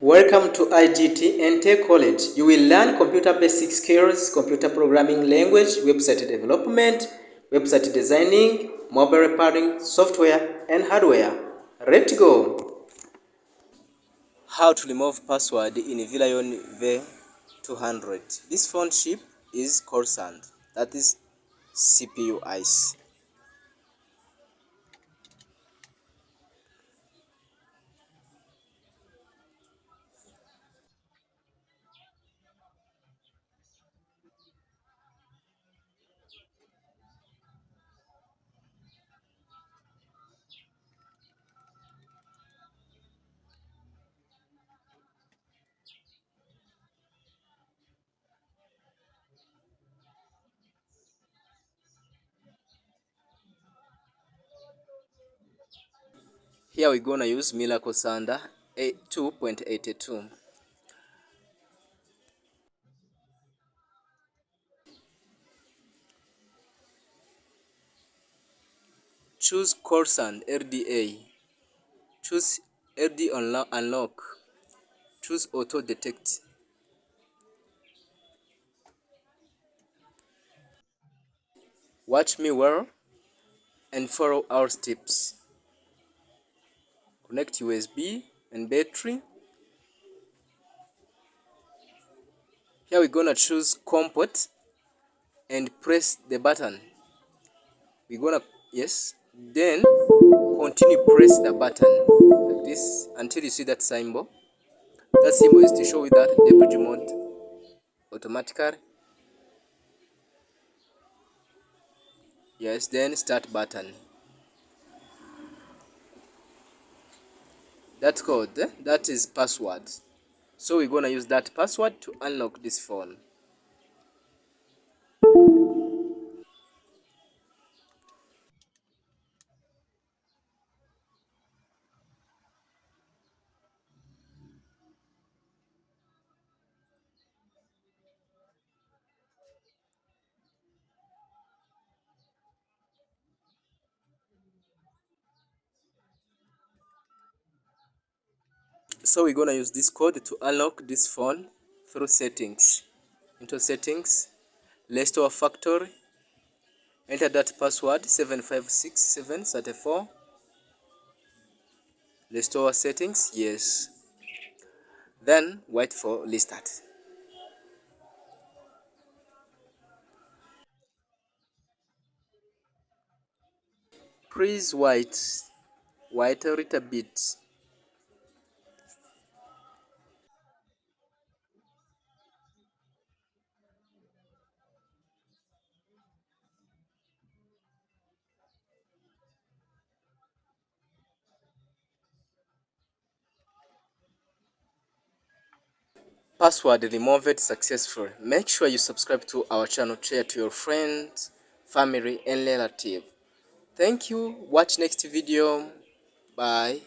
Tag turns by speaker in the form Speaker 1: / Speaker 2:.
Speaker 1: Welcome to IGT and Tech College. You will learn computer basic skills, computer programming language, website development, website designing, mobile repairing, software and hardware. Let's go. How to remove password in Villaon V200. This phone chip is Coolsand, that is CPU ICE. Here we're gonna use Miracle Sander 2.82. Choose Coolsand RDA. Choose RD unlock. Choose auto detect. Watch me well and follow our steps. Connect USB and battery. Here we're gonna choose comport and press the button. We're gonna, yes, then continue press the button like this until you see that symbol. That symbol is to show you that debug mode automatically. Yes, then start button. That code, that is password. So we're gonna use that password to unlock this phone. So we're gonna use this code to unlock this phone through settings. Into settings, restore factory, enter that password 756734. Restore settings, yes. Then wait for restart. Please wait a little bit. Password removed successfully. Make sure you subscribe to our channel, share to your friends, family and relative. Thank you. Watch next video. Bye.